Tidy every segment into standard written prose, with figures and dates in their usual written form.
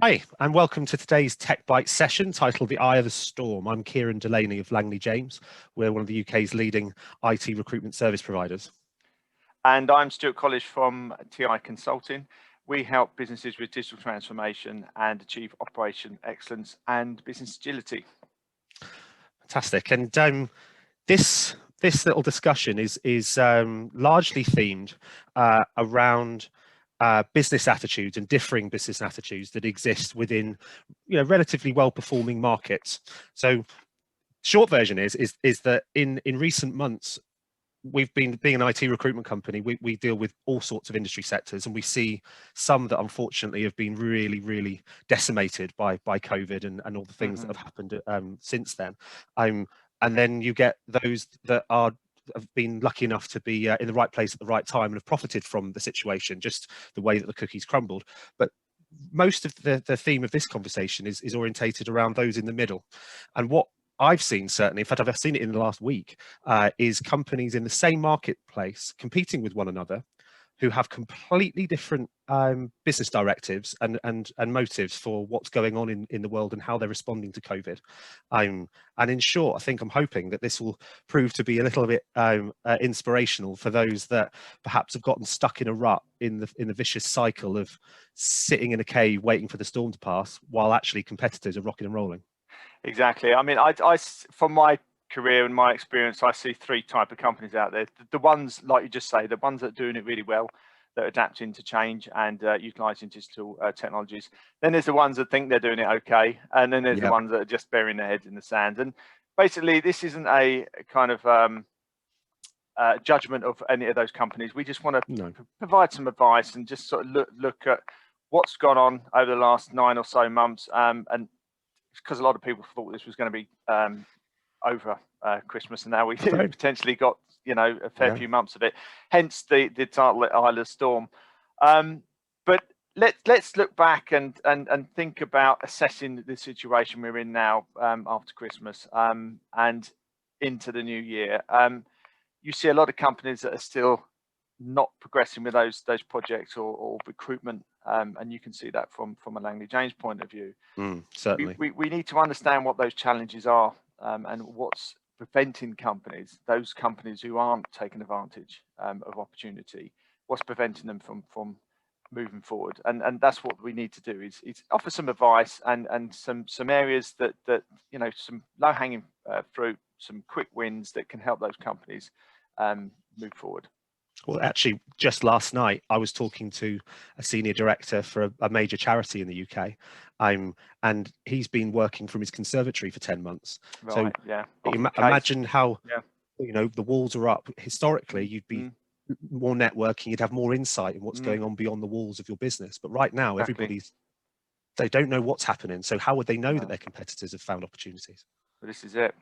Hi, and welcome to today's Tech Bytes session titled The Eye of the Storm. I'm Kieran Delaney of Langley James. We're one of the UK's leading IT recruitment service providers. And I'm Stuart College from TI Consulting. We help businesses with digital transformation and achieve operation excellence and business agility. Fantastic. And this little discussion is largely themed around business attitudes and differing business attitudes that exist within relatively well-performing markets. So short version is that in recent months, we've been being an IT recruitment company, we deal with all sorts of industry sectors, and we see some that unfortunately have been really decimated by COVID and all the things that have happened since then. And then you get those that have been lucky enough to be in the right place at the right time and have profited from the situation, just the way that the cookies crumbled. But most of the theme of this conversation is orientated around those in the middle. And what I've seen, certainly, in fact, I've seen it in the last week, is companies in the same marketplace competing with one another who have completely different business directives and motives for what's going on in the world and how they're responding to COVID. And in short, I'm hoping that this will prove to be a little bit inspirational for those that perhaps have gotten stuck in a rut in the vicious cycle of sitting in a cave waiting for the storm to pass while actually competitors are rocking and rolling. Exactly. I mean, I from my career and my experience, I see three types of companies out there. The ones, like you just say, the ones that are doing it really well, that are adapting to change and utilising digital technologies. Then there's the ones that think they're doing it okay, and then there's the ones that are just burying their heads in the sand. And basically, this isn't a kind of judgment of any of those companies. We just want to provide some advice and just sort of look at what's gone on over the last 9 or so months, and because a lot of people thought this was going to be over Christmas, and now we potentially got a fair few months of it. Hence the title, Eye of the Storm. But let's look back and think about assessing the situation we're in now after Christmas and into the new year. You see a lot of companies that are still not progressing with those projects or recruitment, and you can see that from a Langley James point of view. Certainly, we need to understand what those challenges are and what's preventing those companies who aren't taking advantage of opportunity, what's preventing them from moving forward. And that's what we need to do is offer some advice and some areas that some low-hanging fruit, some quick wins that can help those companies move forward. Well, actually, just last night, I was talking to a senior director for a major charity in the UK, and he's been working from his conservatory for 10 months. Right, so imagine how, the walls are up. Historically, you'd be more networking, you'd have more insight in what's going on beyond the walls of your business. But right now, they don't know what's happening. So how would they know that their competitors have found opportunities? Well, this is it.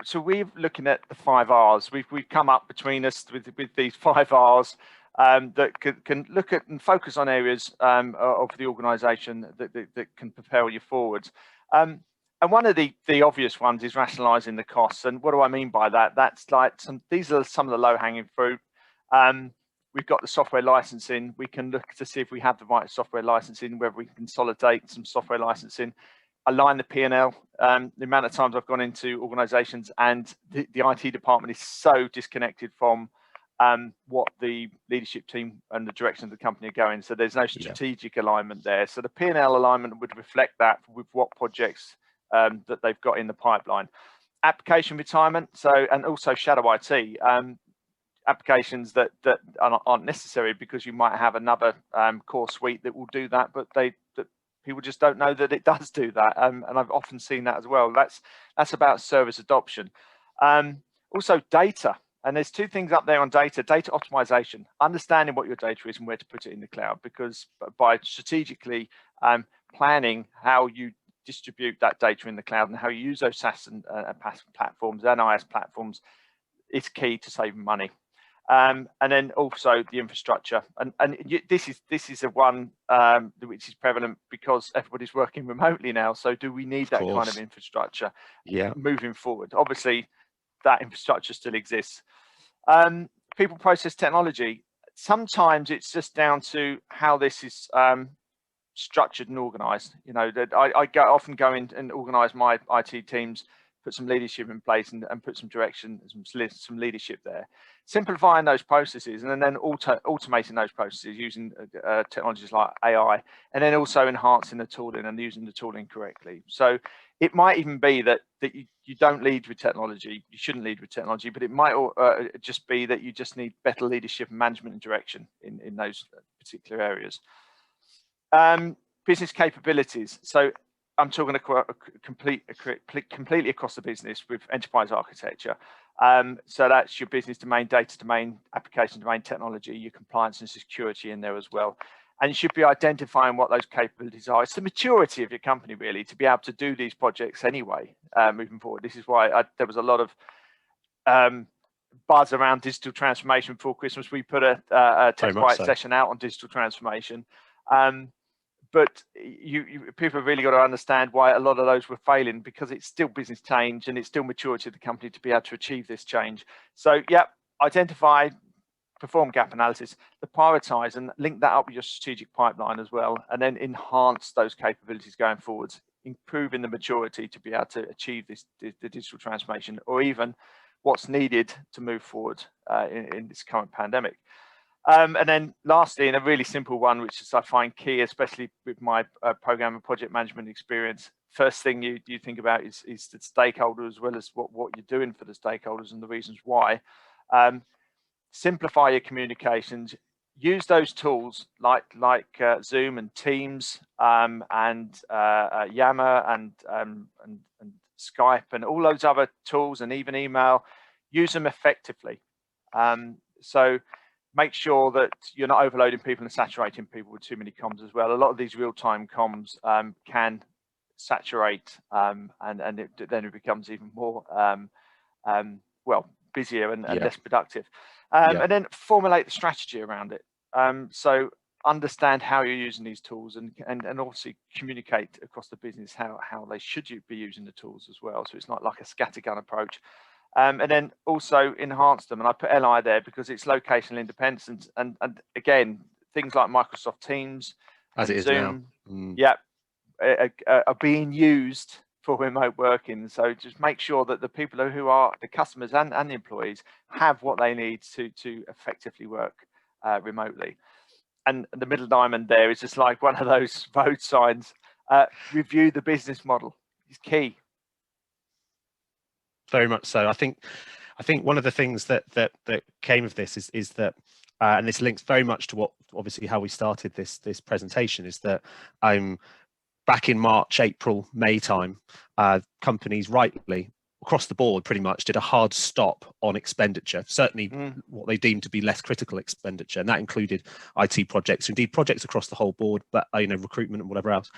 So we're looking at the 5 R's. We've come up between us with these 5 R's that can look at and focus on areas of the organisation that can propel you forward. And one of the obvious ones is rationalising the costs. And what do I mean by that? That's like these are some of the low-hanging fruit. We've got the software licensing. We can look to see if we have the right software licensing, whether we can consolidate some software licensing. Align the P&L. The amount of times I've gone into organisations and the IT department is so disconnected from what the leadership team and the direction of the company are going. So there's no strategic alignment there. So the P&L alignment would reflect that with what projects that they've got in the pipeline. Application retirement, and also shadow IT. Applications that aren't necessary because you might have another core suite that will do that, but people just don't know that it does do that, and I've often seen that as well. That's about service adoption. Also data, and there's 2 things up there on data optimization, understanding what your data is and where to put it in the cloud, because by strategically planning how you distribute that data in the cloud and how you use those SaaS and PaaS platforms and IaaS platforms, it's key to saving money. And then also the infrastructure, and this is a one which is prevalent because everybody's working remotely now. So do we need that kind of infrastructure moving forward? Obviously that infrastructure still exists. People, process, technology. sometimes it's just down to how this is structured and organized. You know, that I often go in and organize my IT teams, put some leadership in place, and put some direction, some leadership there, simplifying those processes, and then automating those processes using technologies like AI, and then also enhancing the tooling and using the tooling correctly. So it might even be that you don't lead with technology, you shouldn't lead with technology, but it might just be that you just need better leadership and management and direction in those particular areas. Business capabilities. So I'm talking completely across the business with enterprise architecture. So that's your business domain, data domain, application domain, technology, your compliance and security in there as well. And you should be identifying what those capabilities are. It's the maturity of your company, really, to be able to do these projects anyway, moving forward. This is why there was a lot of buzz around digital transformation before Christmas. We put a Tech Quiet session out on digital transformation. But people have really got to understand why a lot of those were failing, because it's still business change and it's still maturity of the company to be able to achieve this change. So, yeah, identify, perform gap analysis, to prioritize and link that up with your strategic pipeline as well, and then enhance those capabilities going forwards, improving the maturity to be able to achieve the digital transformation, or even what's needed to move forward in this current pandemic. And then lastly, and a really simple one, which is I find key, especially with my program and project management experience, first thing you think about is the stakeholder, as well as what you're doing for the stakeholders and the reasons why. Simplify your communications. Use those tools like Zoom and Teams and Yammer and Skype and all those other tools, and even email. Use them effectively. So make sure that you're not overloading people and saturating people with too many comms as well. A lot of these real-time comms can saturate, and then it becomes even more well, busier and less productive. And then formulate the strategy around it. So understand how you're using these tools, and obviously communicate across the business how they should be using the tools as well. So it's not like a scattergun approach. And then also enhance them, and I put LI there because it's locational independence, and again, things like Microsoft Teams as it is Zoom, now, are being used for remote working. So just make sure that the people who are the customers and the employees have what they need to effectively work remotely. And the middle diamond there is just like one of those road signs. Review the business model is key. Very much so. I think one of the things that came of this is that, and this links very much to what obviously how we started this presentation, is that back in March, April, May time, companies rightly across the board pretty much did a hard stop on expenditure, certainly what they deemed to be less critical expenditure, and that included IT projects, indeed projects across the whole board, but recruitment and whatever else.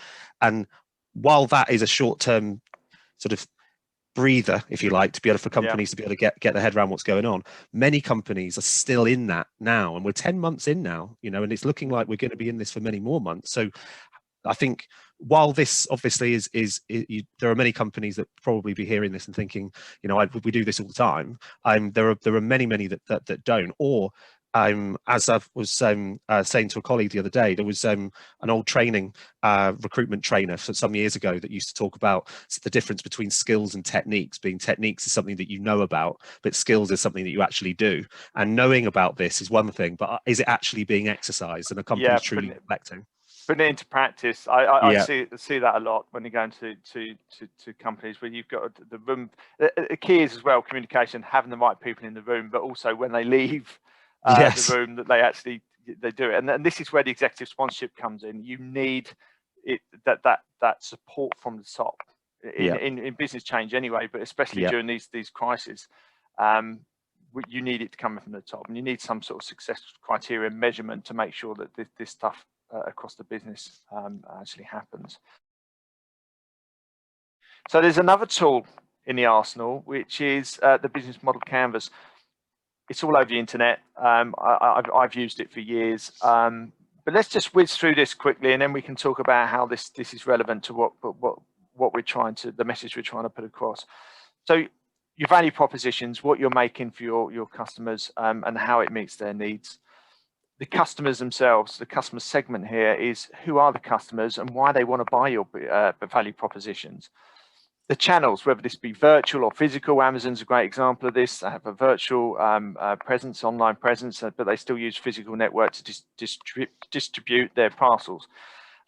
And while that is a short-term sort of breather, if you like, to be able for companies to be able to get their head around what's going on, many companies are still in that now, and we're 10 months in now, and it's looking like we're going to be in this for many more months. So I think while this obviously is there are many companies that probably be hearing this and thinking, we do this all the time. There are many that don't, or as I was saying to a colleague the other day, there was an old recruitment trainer some years ago that used to talk about the difference between skills and techniques. Being techniques is something that you know about, but skills is something that you actually do. And knowing about this is one thing, but is it actually being exercised and a company is truly reflecting? Putting it into practice, I see that a lot when you go into to companies where you've got the room. The key is as well communication, having the right people in the room, but also when they leave the room, that they do it. And this is where the executive sponsorship comes in. You need that support from the top in business change anyway, but especially during these crises. You need it to come from the top, and you need some sort of success criteria measurement to make sure that this stuff across the business actually happens. So there's another tool in the arsenal, which is the business model canvas. It's all over the internet. I've used it for years, but let's just whiz through this quickly, and then we can talk about how this is relevant to what we're trying to, the message we're trying to put across. So your value propositions, what you're making for your customers, and how it meets their needs. the customers themselves, the customer segment here is who are the customers and why they want to buy your value propositions. The channels, whether this be virtual or physical, Amazon's a great example of this. They have a virtual presence, online presence, but they still use physical network to distribute their parcels.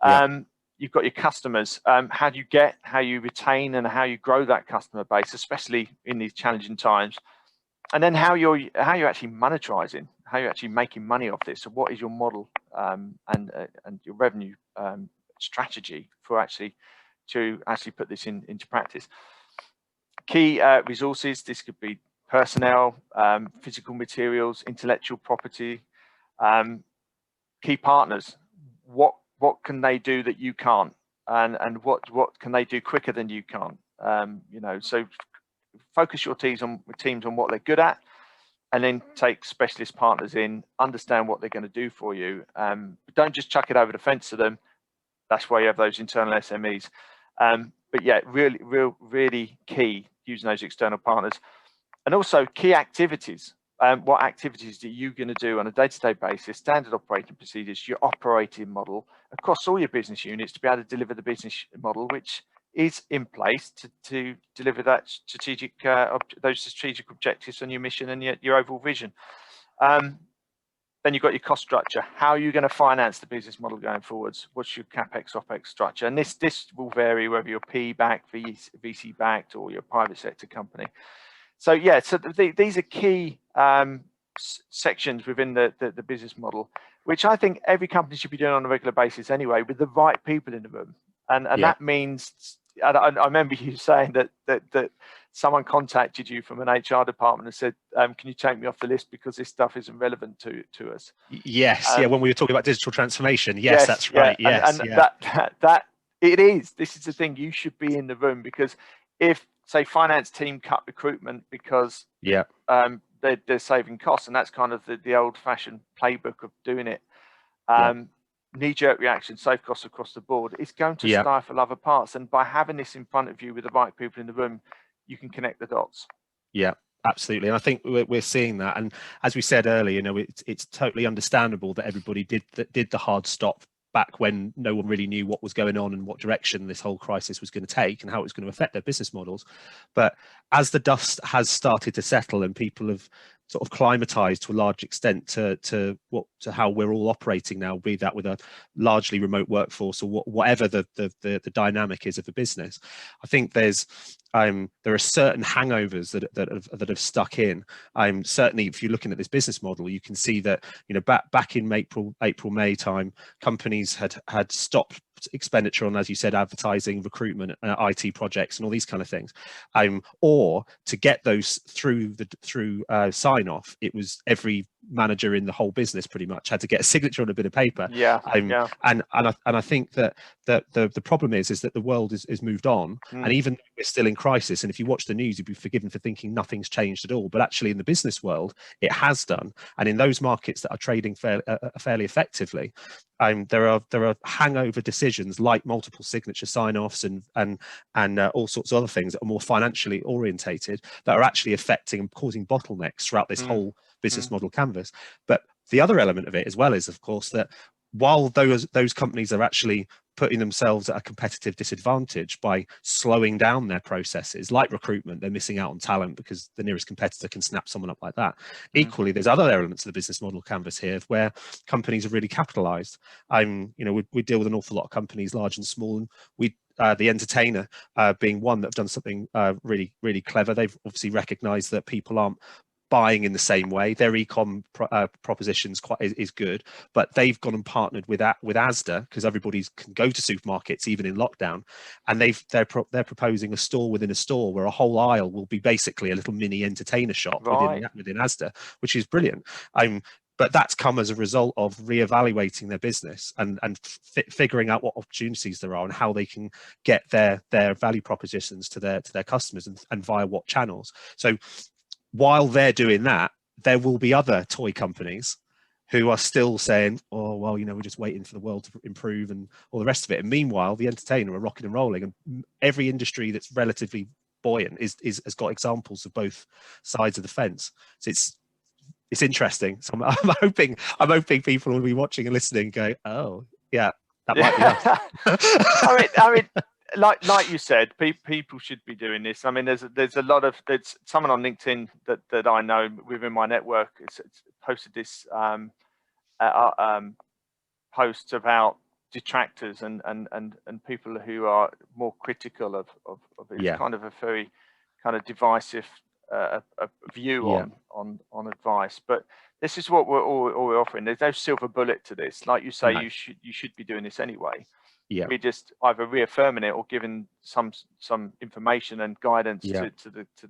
Yeah. You've got your customers. How you retain and how you grow that customer base, especially in these challenging times. And then how you're actually monetizing, how you're actually making money off this. So what is your model and your revenue strategy for to put this into practice. Key resources, this could be personnel, physical materials, intellectual property, key partners. What can they do that you can't, and what can they do quicker than you can't? So focus your teams on what they're good at, and then take specialist partners in, understand what they're going to do for you. But don't just chuck it over the fence to them. That's why you have those internal SMEs. But yeah, really key using those external partners, and also key activities. What activities are you going to do on a day-to-day basis? Standard operating procedures, your operating model across all your business units to be able to deliver the business model, which is in place to deliver that those strategic objectives and your mission and your overall vision. Then you've got your cost structure. How are you going to finance the business model going forwards? What's your CapEx, OpEx structure? And this will vary whether you're PE-backed, VC-backed, or you're a private sector company. So yeah, so these are key sections within the business model, which I think every company should be doing on a regular basis anyway, with the right people in the room. And that means, I remember you saying that someone contacted you from an HR department and said, can you take me off the list because this stuff isn't relevant to us? Yes, yeah, when we were talking about digital transformation. Yes, that's right. Yes, and that it is. This is the thing. You should be in the room, because if, say, finance team cut recruitment because they're saving costs, and that's kind of the old-fashioned playbook of doing it. Knee-jerk reaction, save costs across the board. It's going to stifle other parts, and by having this in front of you with the right people in the room, you can connect the dots. Yeah, absolutely. And I think we're seeing that. And as we said earlier, it's totally understandable that everybody did the hard stop back when no one really knew what was going on and what direction this whole crisis was going to take and how it was going to affect their business models. But as the dust has started to settle and people have sort of climatized to a large extent to how we're all operating now, be that with a largely remote workforce or whatever the dynamic is of the business, I think there are certain hangovers that have stuck in. Certainly, if you're looking at this business model, you can see that back in April May time, companies had stopped expenditure on, as you said, advertising, recruitment, IT projects, and all these kind of things. Or to get those through sign off, it was every manager in the whole business pretty much had to get a signature on a bit of paper. And I think that the problem is that the world is moved on, and even though we're still in crisis, and if you watch the news, you'd be forgiven for thinking nothing's changed at all, but actually in the business world it has done. And in those markets that are trading fairly effectively, there are hangover decisions like multiple signature sign-offs and all sorts of other things that are more financially orientated that are actually affecting and causing bottlenecks throughout this whole business model canvas. But the other element of it as well is, of course, that while those companies are actually putting themselves at a competitive disadvantage by slowing down their processes, like recruitment, they're missing out on talent because the nearest competitor can snap someone up like that. Equally, there's other elements of the business model canvas here where companies are really capitalized. We deal with an awful lot of companies, large and small, and the Entertainer being one that have done something really, really clever. They've obviously recognized that people aren't buying in the same way. Their e-com propositions is good, but they've gone and partnered with Asda, because everybody can go to supermarkets even in lockdown, and they're proposing a store within a store where a whole aisle will be basically a little mini Entertainer shop within Asda, which is brilliant. But that's come as a result of reevaluating their business and figuring out what opportunities there are and how they can get their value propositions to their customers and via what channels. So while they're doing that, there will be other toy companies who are still saying, oh, well, we're just waiting for the world to improve and all the rest of it. And meanwhile, the Entertainer are rocking and rolling, and every industry that's relatively buoyant has got examples of both sides of the fence. So it's it's interesting. So I'm hoping people will be watching and listening, going, oh yeah, that might be us. I mean, like you said, people should be doing this. I mean, there's someone on LinkedIn that I know within my network. It's posted this post about detractors and people who are more critical of it. Yeah. It's kind of a very kind of divisive a view on advice, but this is what we're offering. There's no silver bullet to this. Like you say, you should be doing this anyway. Yeah. We're just either reaffirming it or giving some information and guidance to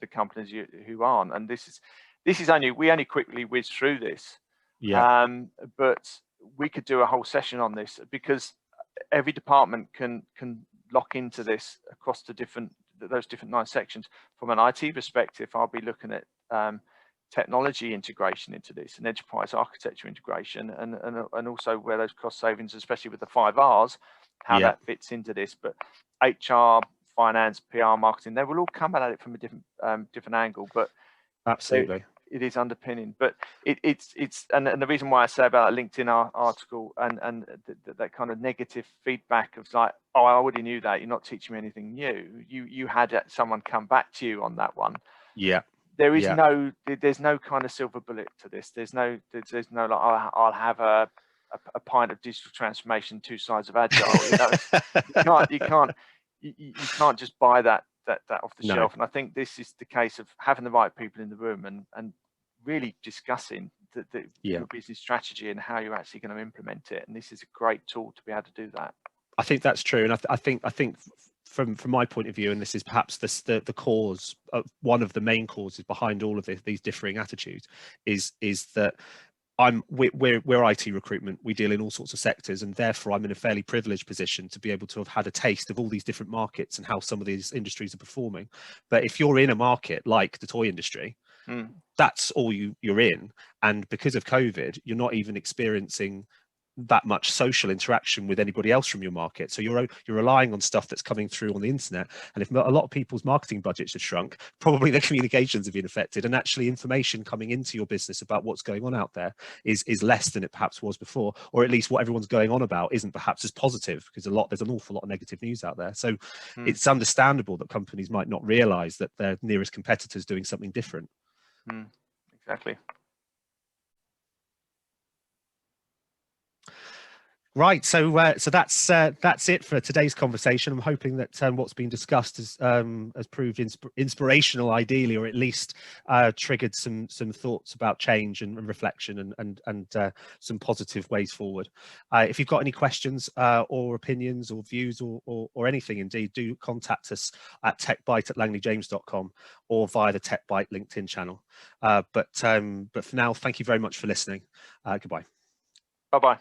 the companies who aren't. And this is only, we only quickly whiz through this. Yeah. But we could do a whole session on this, because every department can lock into this across the those different 9 sections. From an IT perspective, I'll be looking at technology integration into this and enterprise architecture integration, and also where those cost savings, especially with the 5 R's, how that fits into this. But HR, finance, PR, marketing, they will all come at it from a different angle, but absolutely it is underpinning. But it's and the reason why I say about a LinkedIn article and that kind of negative feedback of like, oh, I already knew that, you're not teaching me anything new. You had someone come back to you on that one. Yeah. There is there's no kind of silver bullet to this. There's no like, I'll have a pint of digital transformation, 2 sides of agile. You can't just buy that off the shelf. And I think this is the case of having the right people in the room and really discussing your business strategy and how you're actually going to implement it. And this is a great tool to be able to do that. I think that's true, and I think from my point of view, and this is perhaps the cause of one of the main causes behind all of these differing attitudes, is that we're IT recruitment. We deal in all sorts of sectors, and therefore I'm in a fairly privileged position to be able to have had a taste of all these different markets and how some of these industries are performing. But if you're in a market like the toy industry, that's all you're in, and because of COVID, you're not even experiencing that much social interaction with anybody else from your market. So you're relying on stuff that's coming through on the internet. And if a lot of people's marketing budgets have shrunk, probably their communications have been affected, and actually information coming into your business about what's going on out there is less than it perhaps was before, or at least what everyone's going on about isn't perhaps as positive, because there's an awful lot of negative news out there. So it's understandable that companies might not realize that their nearest competitors doing something different. Exactly. Right, so that's it for today's conversation. I'm hoping that what's been discussed has proved inspirational, ideally, or at least triggered some thoughts about change and reflection and some positive ways forward. If you've got any questions or opinions or views or anything, indeed, do contact us at techbite@langleyjames.com or via the TechBite LinkedIn channel. But for now, thank you very much for listening. Goodbye. Bye-bye.